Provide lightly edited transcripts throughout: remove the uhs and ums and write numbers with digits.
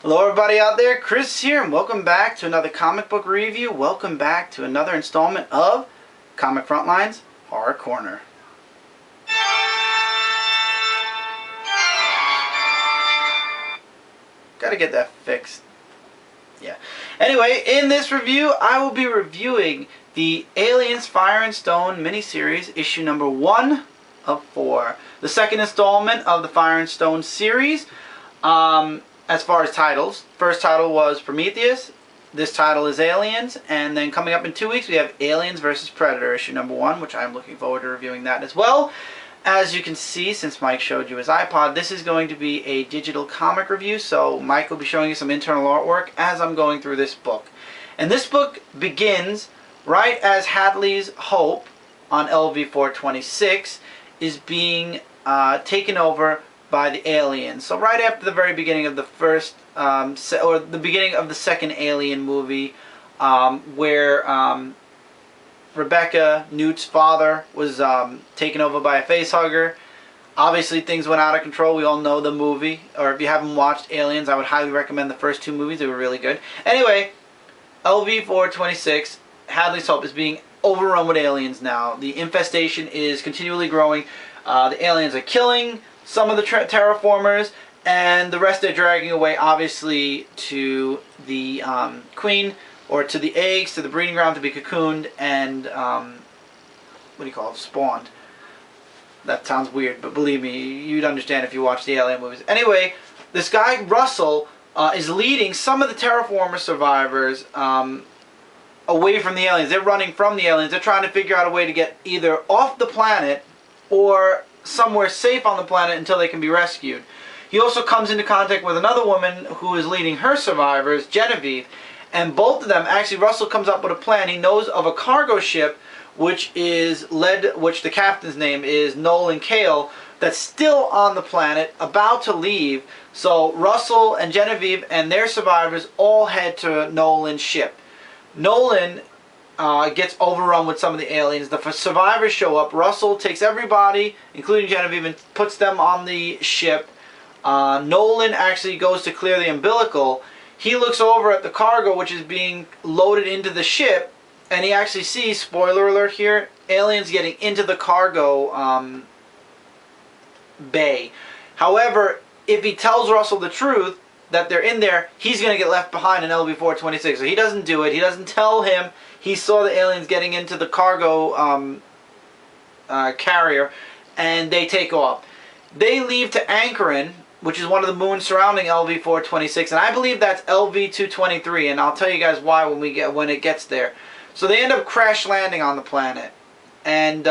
Hello everybody out there, Chris here, and welcome back to another comic book review. Welcome back to another installment of Comic Frontline's Horror Corner. Gotta get that fixed. Yeah. Anyway, in this review, I will be reviewing the Aliens Fire and Stone miniseries, issue number 1 of 4. The second installment of the Fire and Stone series. As far as titles, first title was Prometheus, this title is Aliens, and then coming up in 2 weeks we have Aliens vs. Predator, issue number 1, which I'm looking forward to reviewing that as well. As you can see, since Mike showed you his iPod, this is going to be a digital comic review, so Mike will be showing you some internal artwork as I'm going through this book. And this book begins right as Hadley's Hope on LV-426 is being taken over by the aliens. So right after the very beginning of the first, or the beginning of the second Alien movie, where Rebecca, Newt's father, was taken over by a facehugger. Obviously things went out of control. We all know the movie, or if you haven't watched Aliens, I would highly recommend the first 2 movies. They were really good. Anyway, LV-426, Hadley's Hope, is being overrun with aliens now. The infestation is continually growing. The aliens are killing some of the terraformers, and the rest are dragging away, obviously, to the queen, or to the eggs, to the breeding ground to be cocooned and, what do you call it, spawned. That sounds weird, but believe me, you'd understand if you watch the Alien movies. Anyway, this guy, Russell, is leading some of the terraformer survivors away from the aliens. They're running from the aliens. They're trying to figure out a way to get either off the planet or somewhere safe on the planet until they can be rescued. He also comes into contact with another woman who is leading her survivors, Genevieve, and both of them, actually Russell comes up with a plan. He knows of a cargo ship which the captain's name is Nolan Cale, that's still on the planet, about to leave. So Russell and Genevieve and their survivors all head to Nolan's ship. Nolan gets overrun with some of the aliens. The survivors show up. Russell takes everybody, including Genevieve, and puts them on the ship. Nolan actually goes to clear the umbilical. He looks over at the cargo which is being loaded into the ship, and he actually sees, spoiler alert here, aliens getting into the cargo bay. However, if he tells Russell the truth, that they're in there, he's going to get left behind in LV-426. So he doesn't do it. He doesn't tell him he saw the aliens getting into the cargo carrier, and they take off. They leave to Anchorin, which is one of the moons surrounding LV-426, and I believe that's LV-223, and I'll tell you guys why when it gets there. So they end up crash landing on the planet, and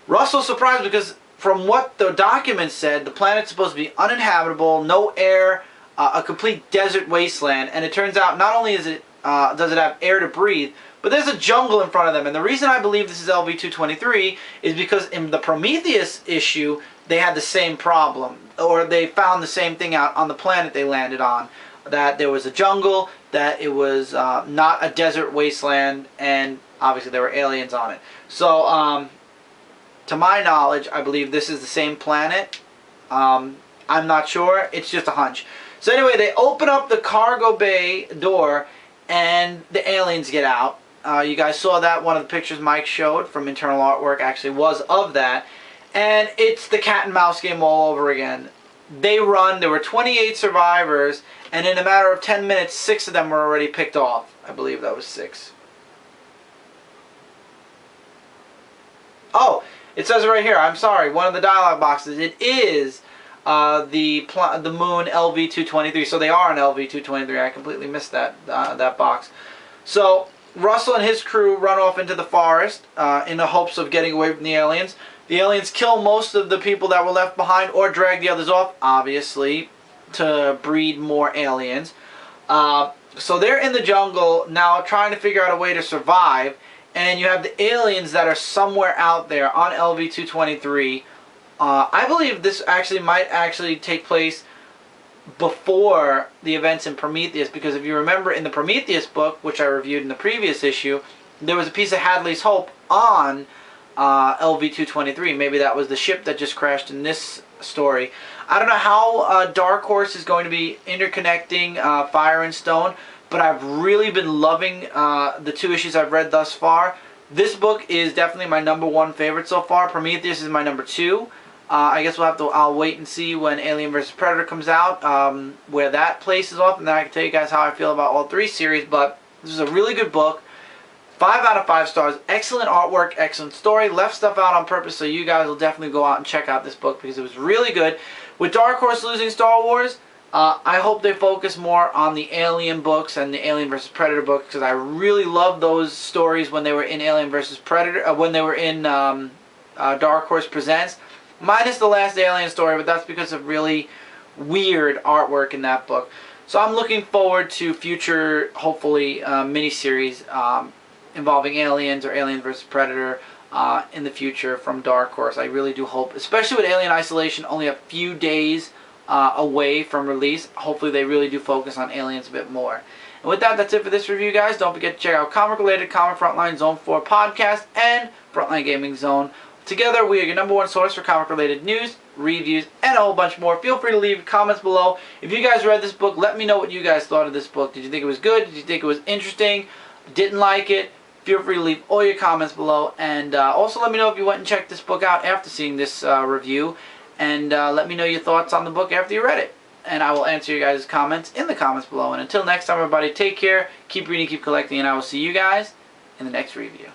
Russell's surprised because from what the documents said, the planet's supposed to be uninhabitable, no air, a complete desert wasteland, and it turns out not only does it have air to breathe, but there's a jungle in front of them. And the reason I believe this is LV-223 is because in the Prometheus issue they had the same problem, or they found the same thing out on the planet they landed on, that there was a jungle, that it was not a desert wasteland, and obviously there were aliens on it. So to my knowledge, I believe this is the same planet. I'm not sure, it's just a hunch. So anyway, they open up the cargo bay door, and the aliens get out. You guys saw that. One of the pictures Mike showed from internal artwork actually was of that. And it's the cat and mouse game all over again. They run. There were 28 survivors, and in a matter of 10 minutes, 6 of them were already picked off. I believe that was 6. Oh, it says it right here. I'm sorry. One of the dialogue boxes. It is the moon LV-223, so they are on LV-223. I completely missed that that box. So Russell and his crew run off into the forest in the hopes of getting away from the aliens. The aliens kill most of the people that were left behind, or drag the others off, obviously, to breed more aliens. So they're in the jungle now trying to figure out a way to survive, and you have the aliens that are somewhere out there on LV-223. I believe this might take place before the events in Prometheus, because if you remember in the Prometheus book, which I reviewed in the previous issue, there was a piece of Hadley's Hope on LV-223. Maybe that was the ship that just crashed in this story. I don't know how Dark Horse is going to be interconnecting Fire and Stone, but I've really been loving the 2 issues I've read thus far. This book is definitely my #1 favorite so far. Prometheus is my #2. I guess I'll wait and see when Alien vs. Predator comes out, where that places off, and then I can tell you guys how I feel about all 3 series. But this is a really good book. 5 out of 5 stars. Excellent artwork, excellent story. Left stuff out on purpose, so you guys will definitely go out and check out this book because it was really good. With Dark Horse losing Star Wars, I hope they focus more on the Alien books and the Alien vs. Predator books, because I really loved those stories when they were in Alien vs. Predator, when they were in Dark Horse Presents. Minus the last Alien story, but that's because of really weird artwork in that book. So I'm looking forward to future, hopefully, miniseries involving aliens or Alien vs. Predator in the future from Dark Horse. I really do hope, especially with Alien Isolation only a few days away from release. Hopefully they really do focus on aliens a bit more. And with that, that's it for this review, guys. Don't forget to check out Comic Related, Comic Frontline, Zone 4 Podcast, and Frontline Gaming Zone. Together, we are your #1 source for comic-related news, reviews, and a whole bunch more. Feel free to leave comments below. If you guys read this book, let me know what you guys thought of this book. Did you think it was good? Did you think it was interesting? Didn't like it? Feel free to leave all your comments below. And also let me know if you went and checked this book out after seeing this review. And let me know your thoughts on the book after you read it. And I will answer you guys' comments in the comments below. And until next time, everybody, take care, keep reading, keep collecting, and I will see you guys in the next review.